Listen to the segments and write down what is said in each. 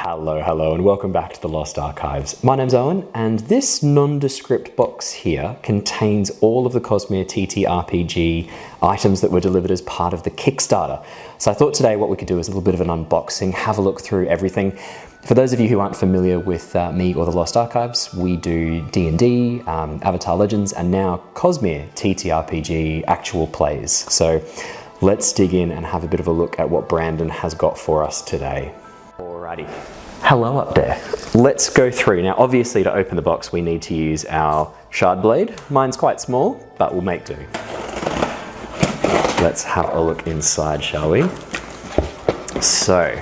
Hello, and welcome back to the Lost Archives. My name's Owen, and this nondescript box here contains all of the Cosmere TTRPG items that were delivered as part of the Kickstarter. So I thought today what we could do is a little bit of an unboxing, have a look through everything. For those of you who aren't familiar with me or the Lost Archives, we do D&D, Avatar Legends, and now Cosmere TTRPG actual plays. So let's dig in and have a bit of a look at what Brandon has got for us today. Alrighty, hello up there. Let's go through. Now obviously to open the box we need to use our shard blade. Mine's quite small, but we'll make do. Let's have a look inside, shall we? So,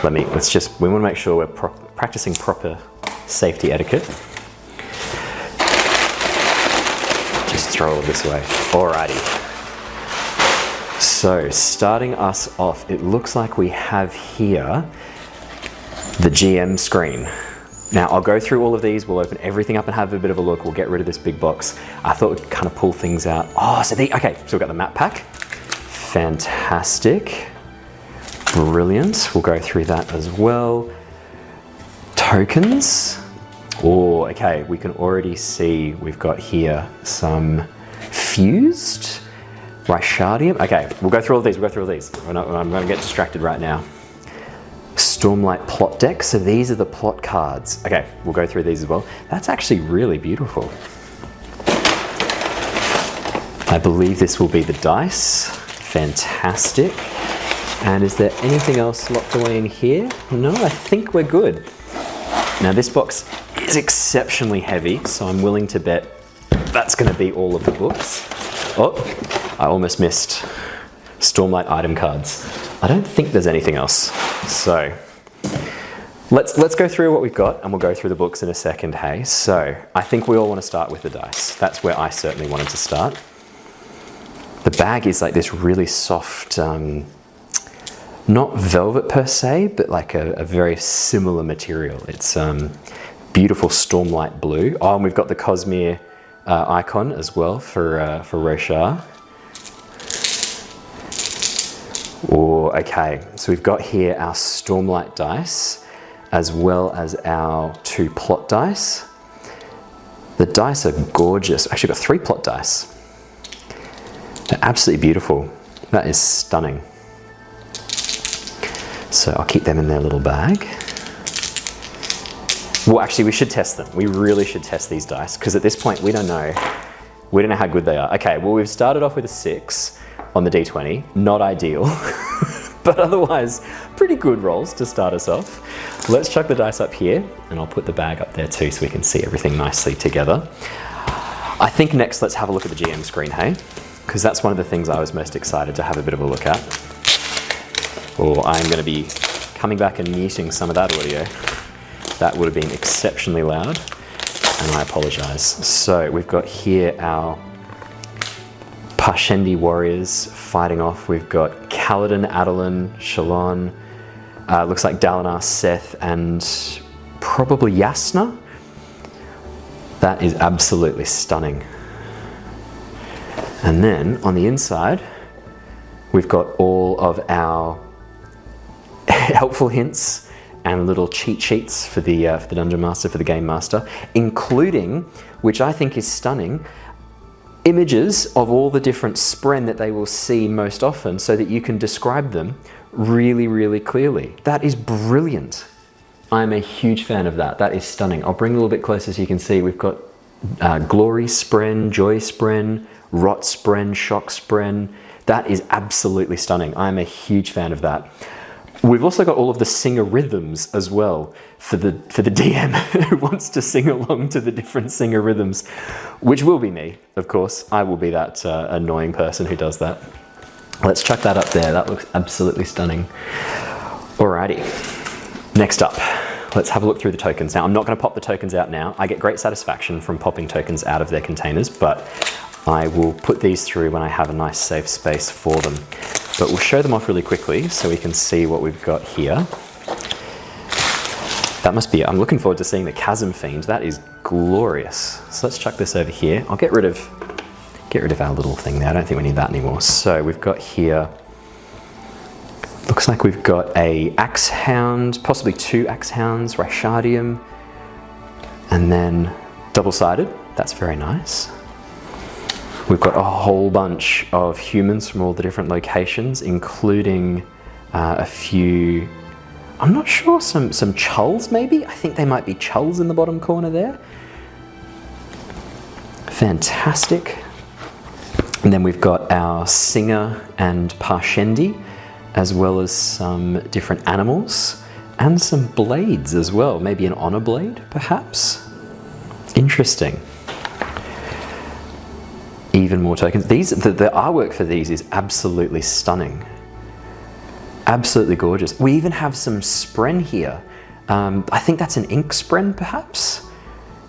we want to make sure we're practicing proper safety etiquette. Just throw all this away. Alrighty. So, starting us off, it looks like we have here the GM screen. Now, I'll go through all of these, we'll open everything up and have a bit of a look, we'll get rid of this big box. I thought we'd kind of pull things out. Okay, so we've got the map pack. Fantastic. Brilliant, we'll go through that as well. Tokens. Oh, okay, we can already see we've got here some fused Rhyshadium. Okay, we'll go through all of these, I'm going to get distracted right now. Stormlight plot deck, so these are the plot cards. Okay, we'll go through these as well. That's actually really beautiful. I believe this will be the dice. Fantastic. And is there anything else locked away in here? No, I think we're good. Now this box is exceptionally heavy, so I'm willing to bet that's going to be all of the books. Oh, I almost missed. Stormlight item cards. I don't think there's anything else. So let's go through what we've got and we'll go through the books in a second, hey? So I think we all want to start with the dice. That's where I certainly wanted to start. The bag is like this really soft, not velvet per se, but like a very similar material. It's beautiful Stormlight blue. Oh, and we've got the Cosmere icon as well for Roshar. Oh, okay, so we've got here our Stormlight dice as well as our 2 plot dice. The dice are gorgeous. Actually, I've got 3 plot dice. They're absolutely beautiful. That is stunning. So I'll keep them in their little bag. Well, actually, we should test them. We really should test these dice because at this point we don't know how good they are. Okay, well, we've started off with a 6 on the D20. Not ideal, but otherwise pretty good rolls to start us off. Let's chuck the dice up here and I'll put the bag up there too so we can see everything nicely together. I think next let's have a look at the GM screen, hey? Because that's one of the things I was most excited to have a bit of a look at. Oh, I'm going to be coming back and muting some of that audio. That would have been exceptionally loud, and I apologise. So we've got here our Parshendi warriors fighting off. We've got Kaladin, Adolin, Shalon, looks like Dalinar, Seth, and probably Yasna. That is absolutely stunning. And then on the inside, we've got all of our helpful hints and little cheat sheets for the Dungeon Master, for the Game Master, including, which I think is stunning, images of all the different spren that they will see most often so that you can describe them really, really clearly. That is brilliant. I'm a huge fan of that. That is stunning. I'll bring a little bit closer so you can see. We've got Glory Spren, Joy Spren, Rot Spren, Shock Spren. That is absolutely stunning. I'm a huge fan of that. We've also got all of the singer rhythms as well for the DM who wants to sing along to the different singer rhythms, which will be me, of course. I will be that annoying person who does that. Let's chuck that up there. That looks absolutely stunning. Alrighty, next up, let's have a look through the tokens. Now, I'm not going to pop the tokens out now. I get great satisfaction from popping tokens out of their containers, but I will put these through when I have a nice safe space for them. But we'll show them off really quickly so we can see what we've got here. That must be, I'm looking forward to seeing the Chasm Fiend. That is glorious. So let's chuck this over here. I'll get rid of our little thing there. I don't think we need that anymore. So we've got here the Looks like we've got a axe hound, possibly 2 axe hounds, Rhyshadium, and then double-sided. That's very nice. We've got a whole bunch of humans from all the different locations, including a few, I'm not sure, some chulls maybe? I think they might be chulls in the bottom corner there. Fantastic. And then we've got our singer and Parshendi, as well as some different animals and some blades as well. Maybe an honor blade, perhaps? Interesting. Even more tokens. The artwork for these is absolutely stunning. Absolutely gorgeous. We even have some spren here. I think that's an ink spren, perhaps?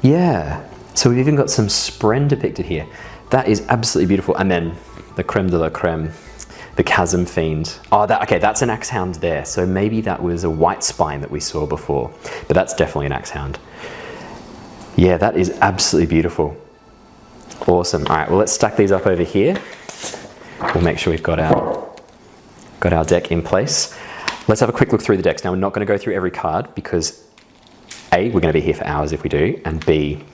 Yeah. So we've even got some spren depicted here. That is absolutely beautiful. And then the creme de la creme, the Chasm Fiend. Oh, okay, that's an axe hound there. So maybe that was a white spine that we saw before, but that's definitely an axe hound. Yeah, that is absolutely beautiful. Awesome. All right, well, let's stack these up over here. We'll make sure we've got our deck in place. Let's have a quick look through the decks. Now, we're not going to go through every card because A, we're going to be here for hours if we do, and B,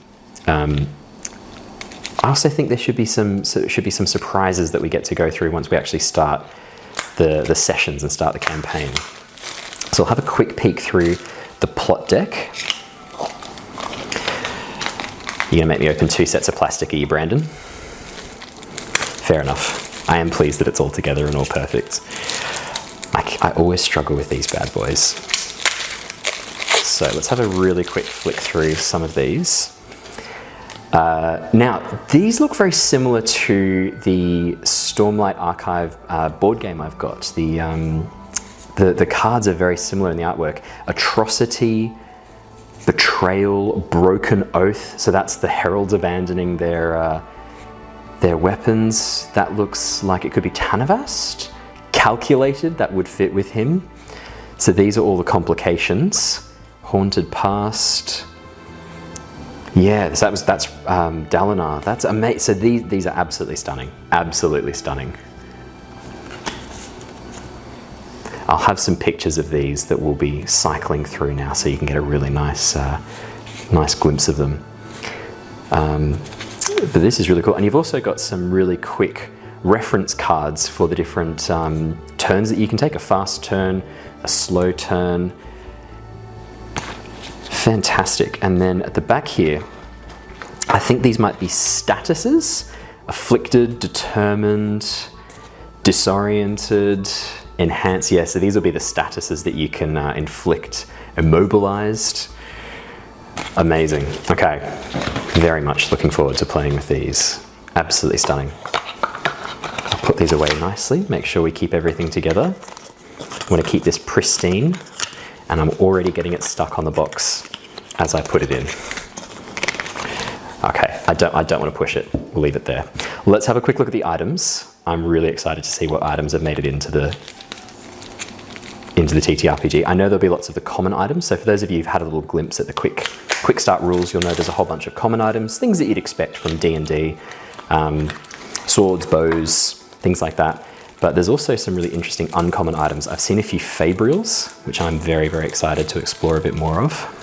I also think there should be some surprises that we get to go through once we actually start the sessions and start the campaign. So I'll have a quick peek through the plot deck. You're gonna make me open 2 sets of plastic, are you, Brandon? Fair enough. I am pleased that it's all together and all perfect. I always struggle with these bad boys. So let's have a really quick flick through some of these. Now, these look very similar to the Stormlight Archive board game I've got. The cards are very similar in the artwork. Atrocity, Betrayal, Broken Oath. So that's the heralds abandoning their weapons. That looks like it could be Tanavast. Calculated, that would fit with him. So these are all the complications. Haunted Past. Yeah, that's Dalinar. That's amazing. So these are absolutely stunning. Absolutely stunning. I'll have some pictures of these that we'll be cycling through now, so you can get a really nice glimpse of them. But this is really cool, and you've also got some really quick reference cards for the different turns that you can take. A fast turn, a slow turn. Fantastic. And then at the back here, I think these might be statuses. Afflicted, determined, disoriented, enhance. Yeah, so these will be the statuses that you can inflict. Immobilized. Amazing. Okay, very much looking forward to playing with these. Absolutely stunning. I'll put these away nicely, make sure we keep everything together. I want to keep this pristine, and I'm already getting it stuck on the box as I put it in. Okay, I don't want to push it. We'll leave it there. Let's have a quick look at the items. I'm really excited to see what items have made it into the TTRPG. I know there'll be lots of the common items, so for those of you who've had a little glimpse at the quick start rules, you'll know there's a whole bunch of common items, things that you'd expect from D&D, swords, bows, things like that. But there's also some really interesting uncommon items. I've seen a few Fabrials, which I'm very, very excited to explore a bit more of.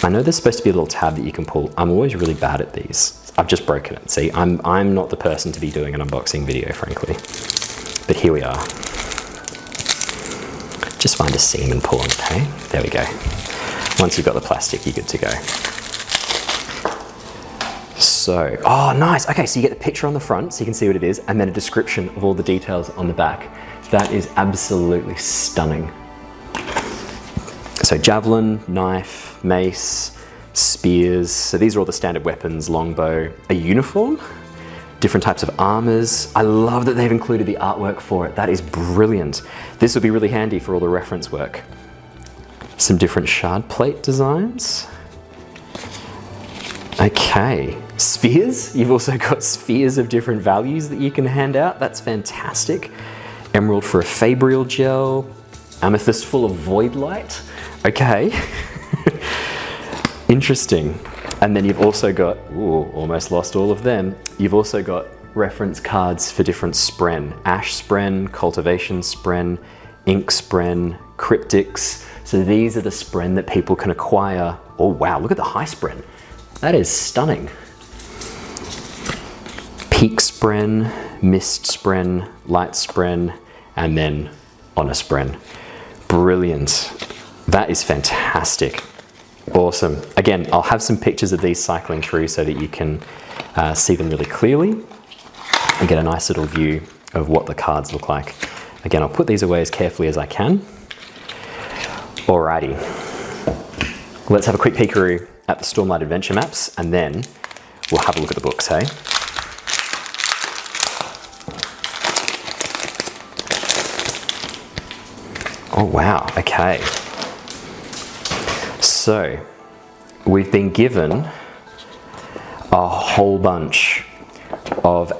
I know there's supposed to be a little tab that you can pull. I'm always really bad at these. I've just broken it. See, I'm not the person to be doing an unboxing video, frankly. But here we are. Just find a seam and pull on it, okay? There we go. Once you've got the plastic, you're good to go. So, oh, nice. Okay, so you get the picture on the front, so you can see what it is, and then a description of all the details on the back. That is absolutely stunning. So javelin, knife, mace, spears. So these are all the standard weapons, longbow, a uniform, different types of armors. I love that they've included the artwork for it. That is brilliant. This would be really handy for all the reference work. Some different shard plate designs. Okay, spheres. You've also got spheres of different values that you can hand out. That's fantastic. Emerald for a Fabrial gel. Amethyst full of void light. Okay. Interesting. And then you've also got, ooh, almost lost all of them. You've also got reference cards for different spren. Ash spren, cultivation spren, ink spren, cryptics. So these are the spren that people can acquire. Oh wow, look at the high spren. That is stunning. Peak spren, mist spren, light spren, and then honor spren. Brilliant. That is fantastic. Awesome. Again, I'll have some pictures of these cycling through so that you can see them really clearly and get a nice little view of what the cards look like. Again, I'll put these away as carefully as I can. Alrighty. Let's have a quick peekaroo at the Stormlight Adventure maps, and then we'll have a look at the books, hey? Oh wow, okay. So, we've been given a whole bunch of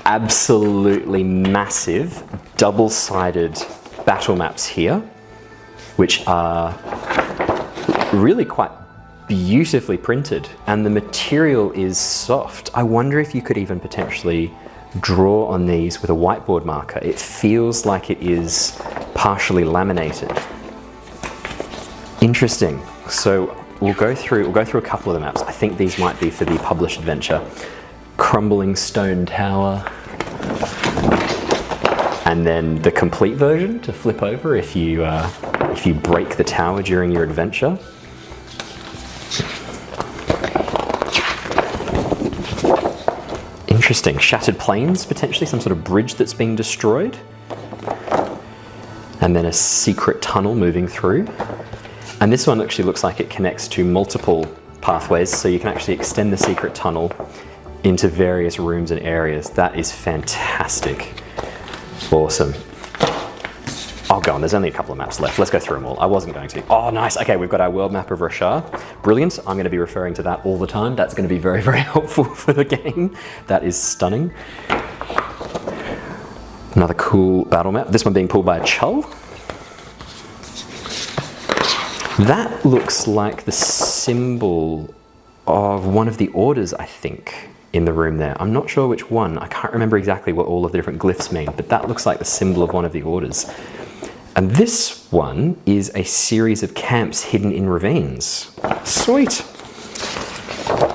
absolutely massive double-sided battle maps here, which are really quite beautifully printed, and the material is soft. I wonder if you could even potentially draw on these with a whiteboard marker. It feels like it is partially laminated. Interesting. So we'll go through a couple of the maps. I think these might be for the published adventure. Crumbling Stone Tower, and then the complete version to flip over if you break the tower during your adventure. Interesting. Shattered Plains, potentially some sort of bridge that's being destroyed. And then a secret tunnel moving through. And this one actually looks like it connects to multiple pathways, so you can actually extend the secret tunnel into various rooms and areas. That is fantastic. Awesome. Oh, go on, there's only a couple of maps left. Let's go through them all. I wasn't going to. Oh, nice. Okay, we've got our world map of Rashar. Brilliant. I'm going to be referring to that all the time. That's going to be very, very helpful for the game. That is stunning. Another cool battle map. This one being pulled by a Chull. That looks like the symbol of one of the orders, I think, in the room there. I'm not sure which one. I can't remember exactly what all of the different glyphs mean, but that looks like the symbol of one of the orders. And this one is a series of camps hidden in ravines. Sweet.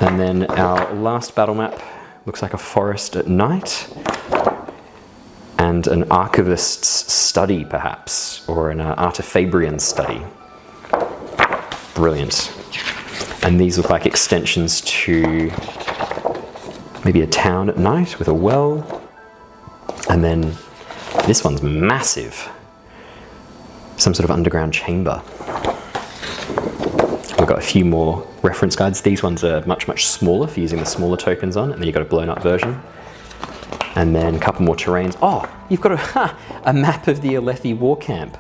And then our last battle map looks like a forest at night. And an archivist's study, perhaps, or an artifabrian study. Brilliant. And these look like extensions to maybe a town at night with a well. And then this one's massive. Some sort of underground chamber. We've got a few more reference guides. These ones are much, much smaller for using the smaller tokens on, and then you've got a blown up version. And then a couple more terrains. Oh, you've got a map of the Alethi war camp.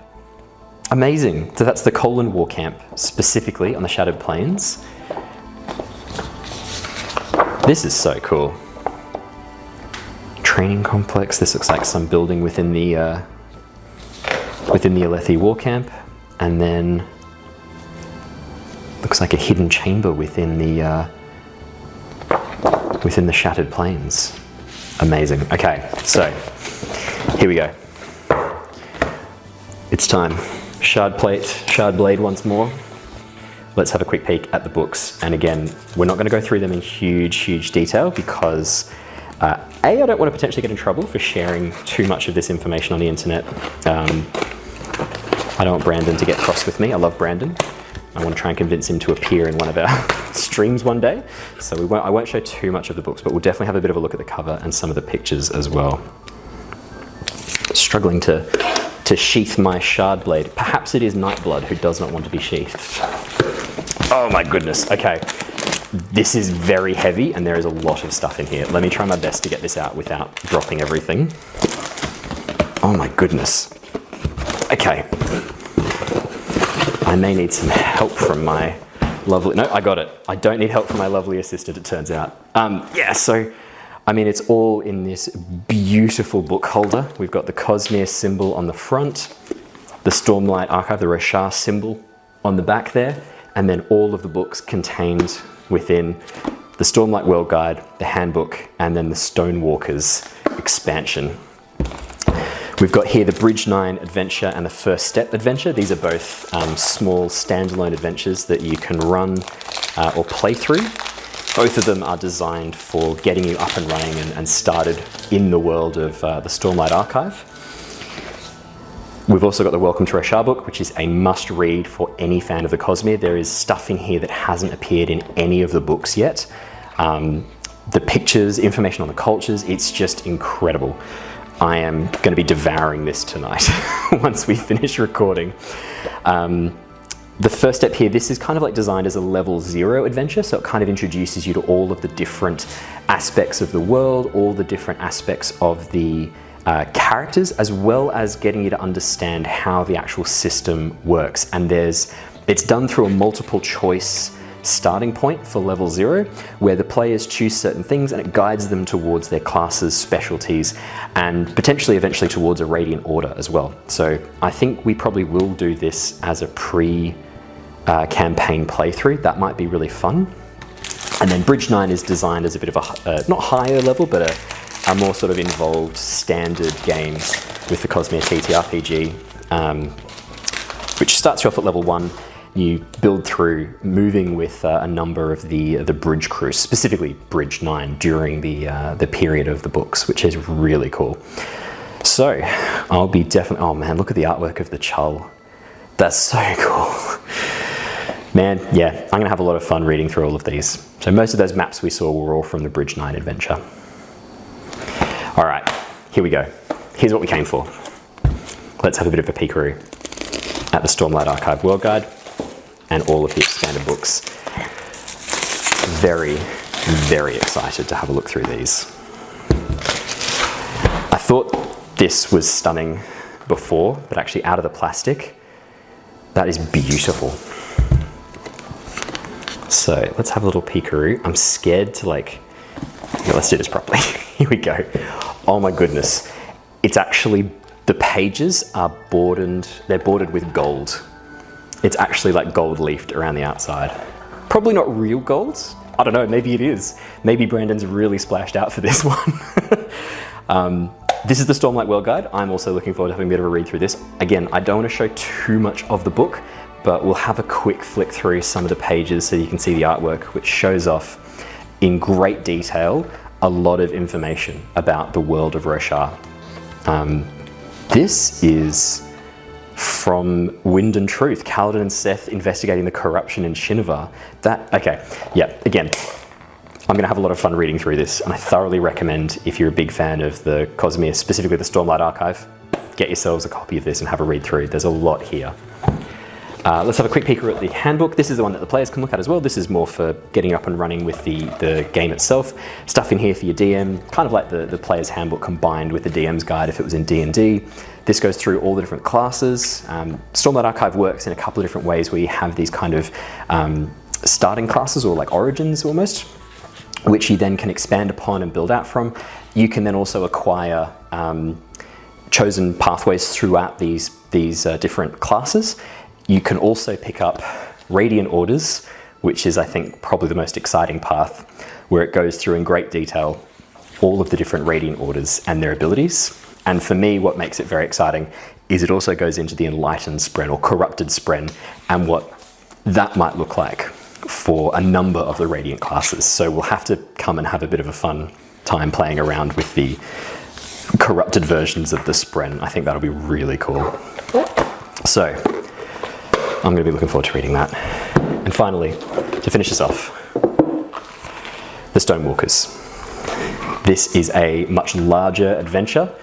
Amazing. So that's the Colon war camp, specifically on the Shattered Plains. This is so cool. Training complex. This looks like some building within the Alethi war camp, and then looks like a hidden chamber within the Shattered Plains. Amazing. Okay, so here we go. It's time. Shard blade once more. Let's have a quick peek at the books. And again, we're not going to go through them in huge detail because A, I don't want to potentially get in trouble for sharing too much of this information on the internet. I don't want Brandon to get cross with me. I love Brandon. I want to try and convince him to appear in one of our streams one day. So I won't show too much of the books, but we'll definitely have a bit of a look at the cover and some of the pictures as well. Struggling to sheath my shard blade. Perhaps it is Nightblood who does not want to be sheathed. Oh my goodness. Okay. This is very heavy and there is a lot of stuff in here. Let me try my best to get this out without dropping everything. Oh my goodness. Okay. I may need some help from my lovely... No, I got it. I don't need help from my lovely assistant, it turns out. Yeah, so, I mean, it's all in this beautiful book holder. We've got the Cosmere symbol on the front, the Stormlight Archive, the Rashar symbol on the back there, and then all of the books contained within the Stormlight World Guide, the handbook, and then the Stonewalkers expansion. We've got here the Bridge 9 adventure and the First Step adventure. These are both small standalone adventures that you can run or play through. Both of them are designed for getting you up and running and started in the world of the Stormlight Archive. We've also got the Welcome to Roshar book, which is a must-read for any fan of the Cosmere. There is stuff in here that hasn't appeared in any of the books yet. The pictures, information on the cultures, it's just incredible. I am going to be devouring this tonight once we finish recording. The first step here, this is kind of like designed as a level 0 adventure, so it kind of introduces you to all of the different aspects of the world, all the different aspects of the characters, as well as getting you to understand how the actual system works. And it's done through a multiple choice starting point for level 0, where the players choose certain things and it guides them towards their classes, specialties, and potentially eventually towards a Radiant Order as well. So I think we probably will do this as a pre-campaign playthrough. That might be really fun. And then Bridge 9 is designed as a bit of a, not higher level, but a more sort of involved standard games with the Cosmere TTRPG, which starts you off at level 1. You build through, moving with a number of the bridge crews, specifically Bridge 9, during the period of the books, which is really cool. So I'll be definitely, oh man, look at the artwork of the Chull. That's so cool. Man, yeah, I'm gonna have a lot of fun reading through all of these. So most of those maps we saw were all from the Bridge 9 adventure. All right, here we go. Here's what we came for. Let's have a bit of a peekaroo at the Stormlight Archive World Guide and all of the expanded books. Very, very excited to have a look through these. I thought this was stunning before, but actually out of the plastic, that is beautiful. So let's have a little peekaroo. I'm scared to yeah, let's do this properly. Here we go. Oh my goodness. It's actually, the pages are they're bordered with gold. It's actually like gold leafed around the outside. Probably not real gold. I don't know, maybe it is. Maybe Brandon's really splashed out for this one. This is the Stormlight World Guide. I'm also looking forward to having a bit of a read through this. Again, I don't want to show too much of the book, but we'll have a quick flick through some of the pages so you can see the artwork, which shows off in great detail a lot of information about the world of Roshar. This is from Wind and Truth, Kaladin and Seth investigating the corruption in Shinovar. Okay, yeah, again, I'm gonna have a lot of fun reading through this, and I thoroughly recommend, if you're a big fan of the Cosmere, specifically the Stormlight Archive, get yourselves a copy of this and have a read through. There's a lot here. Let's have a quick peek at the handbook. This is the one that the players can look at as well. This is more for getting up and running with the game itself. Stuff in here for your DM, kind of like the player's handbook combined with the DM's guide if it was in D&D. This goes through all the different classes. Stormlight Archive works in a couple of different ways where you have these kind of starting classes, or like origins almost, which you then can expand upon and build out from. You can then also acquire chosen pathways throughout these different classes. You can also pick up Radiant Orders, which is, I think, probably the most exciting path, where it goes through in great detail all of the different Radiant Orders and their abilities. And for me, what makes it very exciting is it also goes into the Enlightened Spren, or Corrupted Spren, and what that might look like for a number of the Radiant classes. So we'll have to come and have a bit of a fun time playing around with the corrupted versions of the Spren. I think that'll be really cool. So I'm going to be looking forward to reading that. And finally, to finish this off, the Stonewalkers. This is a much larger adventure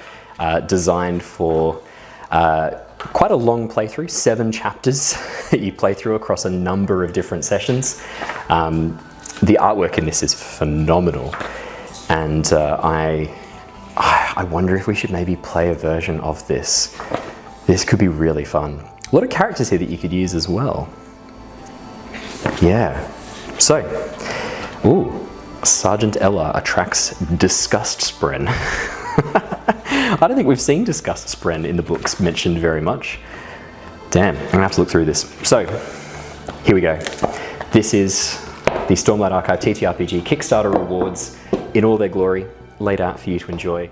designed for quite a long playthrough, 7 chapters that you play through across a number of different sessions. The artwork in this is phenomenal, and I wonder if we should maybe play a version of this. This could be really fun. A lot of characters here that you could use as well. Yeah. So, ooh, Sergeant Ella attracts Disgust Spren. I don't think we've seen Disgust Spren in the books mentioned very much. Damn, I'm gonna have to look through this. So, here we go. This is the Stormlight Archive TTRPG Kickstarter rewards in all their glory, laid out for you to enjoy.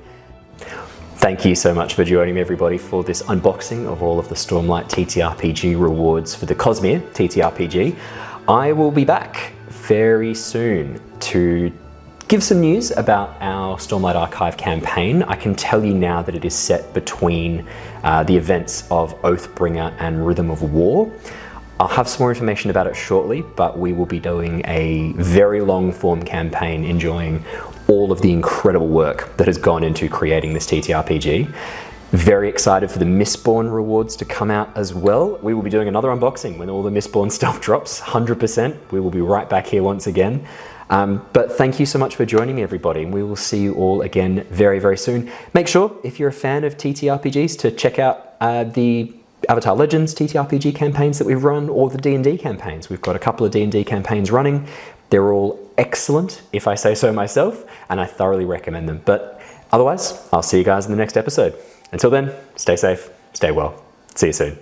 Thank you so much for joining me, everybody, for this unboxing of all of the Stormlight TTRPG rewards for the Cosmere TTRPG. I will be back very soon to give some news about our Stormlight Archive campaign. I can tell you now that it is set between the events of Oathbringer and Rhythm of War. I'll have some more information about it shortly, but we will be doing a very long form campaign, enjoying all of the incredible work that has gone into creating this TTRPG. Very excited for the Mistborn rewards to come out as well. We will be doing another unboxing when all the Mistborn stuff drops, 100%. We will be right back here once again. But thank you so much for joining me, everybody, and we will see you all again very, very soon. Make sure, if you're a fan of TTRPGs, to check out the Avatar Legends TTRPG campaigns that we've run, or the D&D campaigns. We've got a couple of D&D campaigns running. They're all excellent, if I say so myself, and I thoroughly recommend them. But otherwise, I'll see you guys in the next episode. Until then, stay safe, stay well. See you soon.